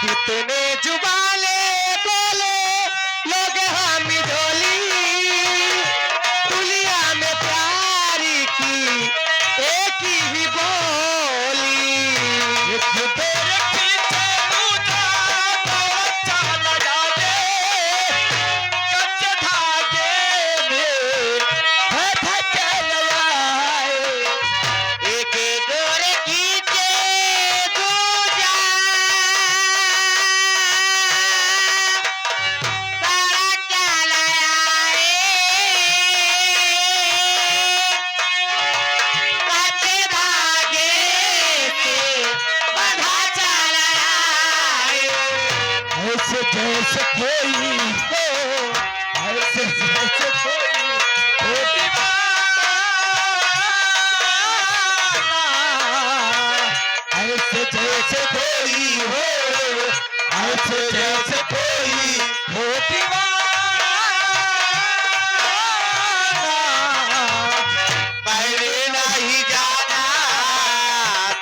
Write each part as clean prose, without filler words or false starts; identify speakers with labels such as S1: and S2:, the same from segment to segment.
S1: कितने जुबाले बोले लोग हम ढोली दुनिया में प्यार की एक ही बोली तेरे पीछे मुझा तो चला जाए कच्चे धागे में चल आए एक डोरे खींचे दूजा सारा चल आए कच्चे धागे से बंधा चल आए ऐसे जैसे कोई हो ऐसे जैसे कोई हो दीवाना ऐसे जैसे कोई हो ऐसे जैसे कोई हो दीवाना मैंने नहीं जाना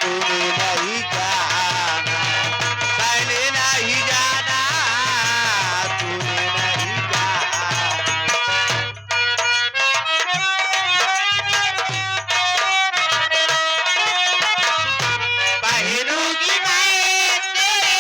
S1: तूने नहीं जाना मैंने नहीं जाना तूने नहीं जाना पहनूंगी मैं तेरे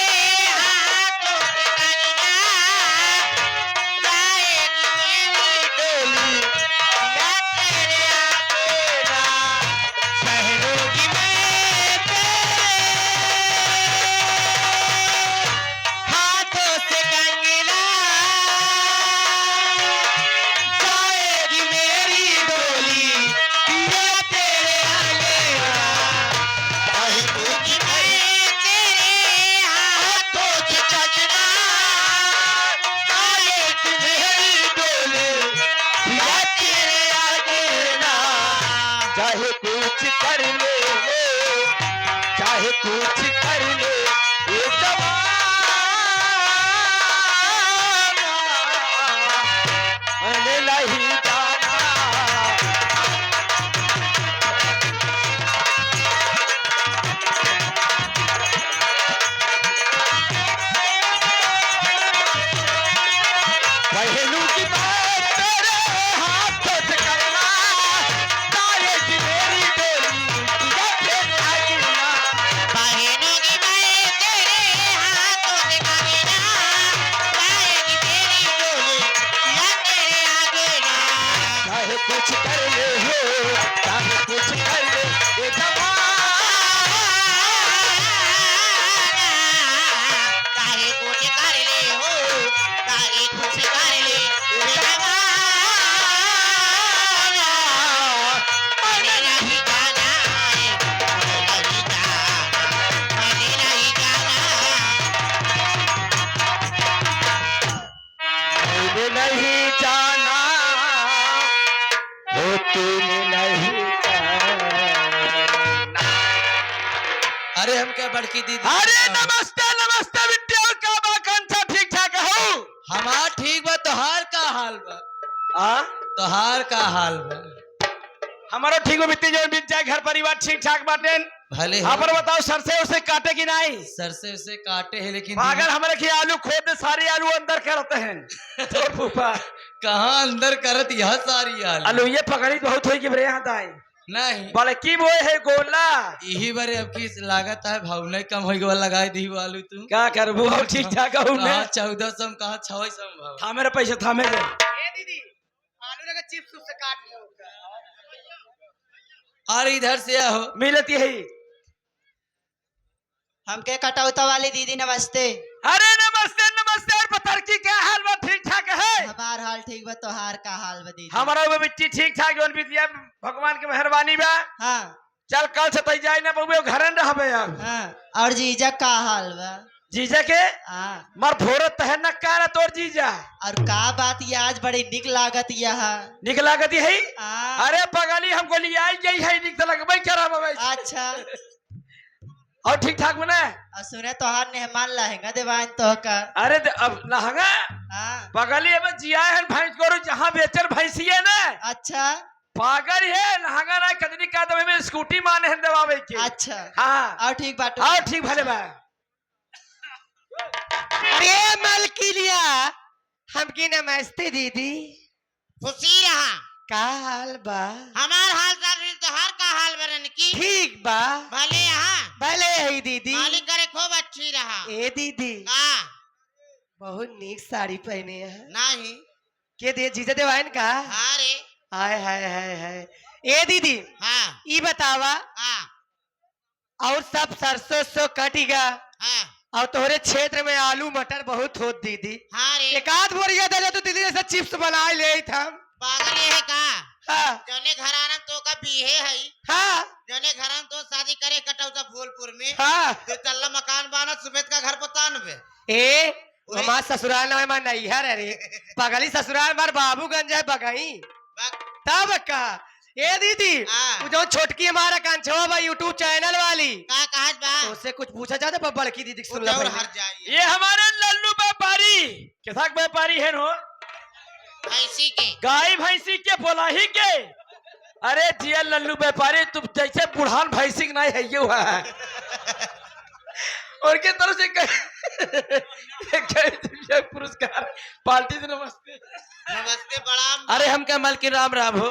S1: हाथों से कंगना जाएगी मेरी डोली या तेरे आगे ना पहनूंगी मैं तेरे हाथों से कंगना जाएगी मेरी डोली या तेरे आगे ना पहनूंगी मैं तेरे हाथों से कंगना जाएगी मेरी डोली या तेरे आगे ना चाहे कुछ कर ले चाहे कुछ कर ले ये जमाना मैंने नहीं जाना पहनूंगी मैं तेरे हाथों से कंगना जाएगी मेरी डोली या तेरे आगे ना पहनूंगी मैं तेरे हाथों से कंगना जाएगी मेरी डोली या तेरे आगे ना चाहे कुछ कर ले हो चाहे कुछ कर ले ये जमाना चाहे कुछ कर ले हो चाहे कुछ कर ले ये जमाना मैंने नहीं जाना मैंने नहीं जाना मैंने नहीं जाना मैंने नहीं जाना वो तूने नहीं जाना
S2: अरे हम क्या बड़की दीदी
S1: अरे नमस्ते नमस्ते बिट्टी का बाकन सा ठीक ठाक हो
S2: हमार ठीक बा तोहार का हाल बा
S1: आ
S2: तोहार का हाल बा
S1: हमारो ठीक हो बिट्टी जो बीत जाए घर परिवार ठीक ठाक बाटे
S2: भले
S1: हाँ पर बताओ सरसे उसे काटे कि नहीं
S2: सरसे उसे काटे है लेकिन
S1: पागल हमारे की आलू खोद सारे आलू अंदर करते हैं तो फूफा
S2: कहाँ अंदर करत यह सारी हाल
S1: आलू ये पकड़ी बहुत हुई कि बरे यहाँ दाई
S2: नहीं
S1: बोले की वो है गोला
S2: यही बारे अब की लागत है भाव नहीं कम हो गया लगाई दी आलू तू
S1: क्या करबू और ठीक ठाक हो ने
S2: कहाँ 1400 कहाँ 600 भाव
S1: थामे रे पैसे थामे ले
S3: ए दीदी आलू लगा चिप्स से काट लो
S2: और इधर से आओ
S1: मिलती है
S3: हमके कटौता वाली दीदी नमस्ते
S1: अरे नमस्ते नमस्ते और पतर की क्या हाल बा ठीक ठाक है
S3: हमार हाल ठीक बा तोहार का हाल बा दीदी
S1: हमारा वो बिट्टी ठीक ठाक जोन बीतिया भगवान की मेहरबानी बा
S3: हाँ
S1: चल कल से तई जाए ना बबुए घरन रहबे अब
S3: हाँ और जीजा का हाल बा
S1: जीजा के
S3: हाँ
S1: मर फोरत तहन न कार तोर जीजा
S3: और का बात ये आज बड़ी निक लागत यह
S1: निक लागती है
S3: हाँ
S1: अरे पगली हमको लिया गई है निक तो लगबे करा बाबा
S3: अच्छा
S1: और ठीक ठाक बने
S3: और सुने तोहार मेहमान लहंगा देवान तो का
S1: अरे अब लहंगा
S3: हाँ
S1: पगली अब जिया है भैंस को जहाँ बेचर भैंसी है ना
S3: अच्छा
S1: पागल है लहंगा ना कदनी का दबे में स्कूटी माने हैं दबावे के
S3: अच्छा
S1: हाँ
S3: और ठीक बात
S1: और ठीक भले बा अरे मलकिलिया, हमकी नमस्ते दीदी।
S4: खुशी रहा।
S1: का हाल बा?
S4: हमार हाल चाल रही तो हर का हाल बरन की
S1: ठीक बा।
S4: भले यहाँ
S1: भले है दीदी।
S4: मालिक करे खूब अच्छी रहा।
S1: ए दीदी,
S4: का
S1: बहुत नीक साड़ी पहने है।
S4: नहीं
S1: के दे जीजा देवाइन का?
S4: हाँ रे
S1: हाय हाय हाय हाय। ए दीदी,
S4: हाँ
S1: ई बतावा,
S4: हाँ
S1: और सब सरसों सो कटिगा,
S4: हाँ
S1: और तोहरे क्षेत्र में आलू मटर बहुत होत दीदी।
S4: हाँ रे
S1: एक आध बोरिया दे दे तो दीदी ऐसा चिप्स बना ले हम।
S4: पागल ये है का
S1: हाँ
S4: जौने घराना तो का बीहे है
S1: हाँ
S4: जौने घराना तो शादी करे कटौता फूलपुर में
S1: हाँ।
S4: दो तल्ला मकान बाना सुबेद का घर पतानवे
S1: ए हमार ससुराल ना हमार नैहर है रे। पगली ससुराल हमार बाबूगंज है बगई। तब का ए दीदी,
S4: हाँ।
S1: वो जो छोटकी हमारा कांछवा बा यूट्यूब चैनल वाली,
S4: का कहत बा
S1: तो उससे कुछ पूछा जाता बा बड़की दीदी
S4: वो
S1: सुन ला
S4: दौड़
S1: पहले।
S4: हर जाइए
S5: ये हमारे लल्लू व्यापारी कैसा व्यापारी है नो
S4: ऐसी के
S5: गाय भैंसी के बोलाही के। अरे जिया लल्लू व्यापारी, तुम जैसे बुढ़ान भैंसी नहीं है ये हुआ है और के तरफ से पुरस्कार पार्टी से नमस्ते।
S4: नमस्ते प्रणाम।
S2: अरे हम क्या मलकिन राम राम हो।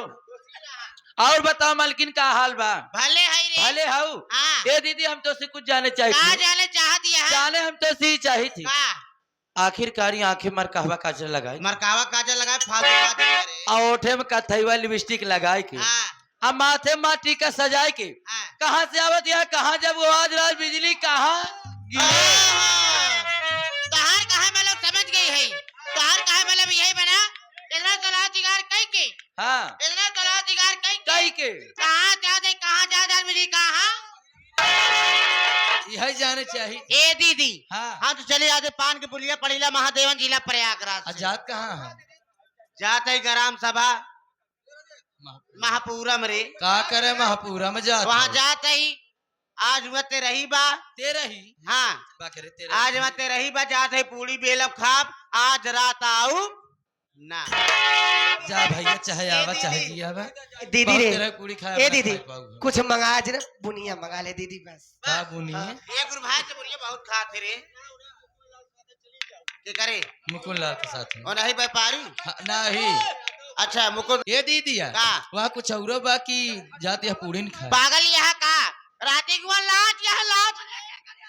S2: और बताओ मलकिन का हाल बा?
S4: भले है रे
S2: भले हाउ।
S4: हाँ
S2: ए दीदी, हम तो से कुछ जाने
S4: का
S2: चाहिए।
S4: जाने चाहत यह
S2: जाने हम तो से ही चाहिए थी।
S4: का
S2: आखिरकार आंखें मर कहवा काजल लगाई,
S4: मरकावा काजल लगाए फालतू बात करे।
S2: और ओठे में कथईवा लिपस्टिक लगाए के,
S4: हाँ
S2: अब माथे माटी का सजाए के,
S4: हाँ
S2: कहाँ से आवत यहाँ, कहाँ जब आवाज राज बिजली कहाँ गिरे।
S4: तहार कहा मतलब समझ गई है तहार कहा मतलब यही बना इतना तला दिगार कई के
S2: हाँ
S4: इतना तला दिगार कई
S2: कई के
S4: कहाँ जा दे कहाँ जा दर मिली कहाँ
S2: यही जाने चाहिए।
S4: ए दीदी
S2: हाँ
S4: हाँ तो चले आजे पान के पुलिया पड़ीला महादेवन जिला प्रयागराज से।
S2: आजाद कहाँ है?
S4: जाते ही ग्राम सभा महापूरम रे
S2: का करे महापूरा में जात
S4: वहाँ
S2: हो।
S4: जाते ही आज वते रही बा
S2: तेरा ही
S4: हाँ
S2: बा करे तेरा
S4: आज वते रही बा जाते ही पूरी बेलब खाब आज रात आऊ ना
S2: जा भैया, चाहे आवा चाहे
S4: दीदी।
S2: जिया बा।
S1: दीदी
S2: बहुत
S1: रे,
S2: तेरा पूरी खाया
S1: ए
S2: अपना
S1: दीदी,
S2: खाए पाऊँ।
S1: कुछ मंगा जे ना, बुनिया मंगा ले दीदी बस।
S2: का बुनी है?
S4: ये गुरु भाई से बोलिए बहुत खाते रे के करे
S2: मुकुल लाल के साथ में।
S4: और नहीं व्यापारी
S2: हाँ, नहीं
S4: अच्छा मुकुंद
S2: ये दीदी है
S4: का
S2: वहाँ कुछ और बाकी जाती है पूरी नहीं खाए।
S4: पागल यहाँ का राती को लाज यहाँ लाज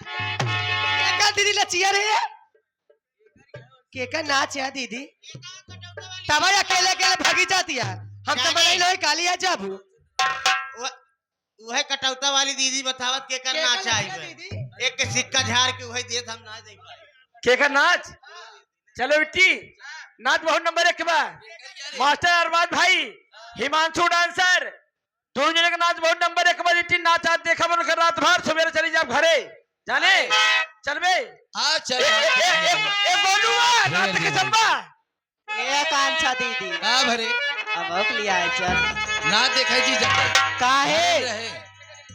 S1: केका दीदी लचिया रे, केका नाच है दीदी। तब अकेले अकेले भागी जाती है, हम तो बनाई लो कालिया जाबू।
S4: वह कटौता वाली दीदी बतावत के करना चाहिए एक के सिक्का झाड़ के वही देत हम ना दे
S5: के का नाच। चलो बिट्टी, नाच बहुत नंबर एक बा। मास्टर अरमान भाई, हिमांशु डांसर, दोनों जने का नाच बहुत नंबर एक बा। बिट्टी नाच आज देखा बन कर रात भर सवेरे चली जाओ घरे जाने चल बे।
S2: हाँ चल
S5: ए बोलूआ नाच के चलबा।
S3: ए कांछा दीदी
S2: का भरे
S3: अब लिया है चल
S2: ना देखे जी जाए
S3: काहे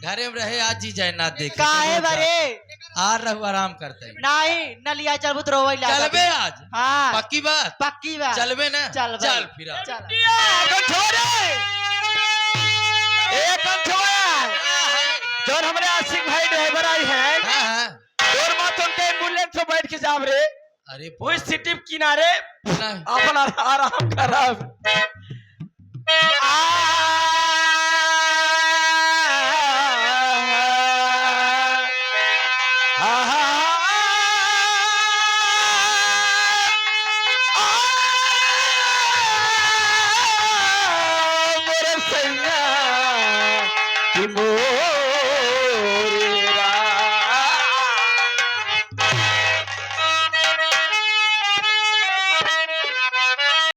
S2: घरे में रहे आज जी जाए ना देखे
S3: काहे बरे
S2: आ रहू आराम करते हैं।
S3: नहीं न लिया चल बुत रोवई ला
S2: चलबे आज
S3: हाँ
S2: पक्की बात
S3: पक्की बात
S2: चलबे ना
S3: चल भाई।
S2: चल फिर आ।
S3: चल
S5: जोर हमारे आशिक भाई ड्राइवर आई है
S2: हाँ हाँ
S5: और माँ तुम के एम्बुलेंस में बैठ के जाब रे
S2: अरे
S5: वो सिटी किनारे
S2: नहीं
S5: अपन आराम करब। मोर सैया कि मोर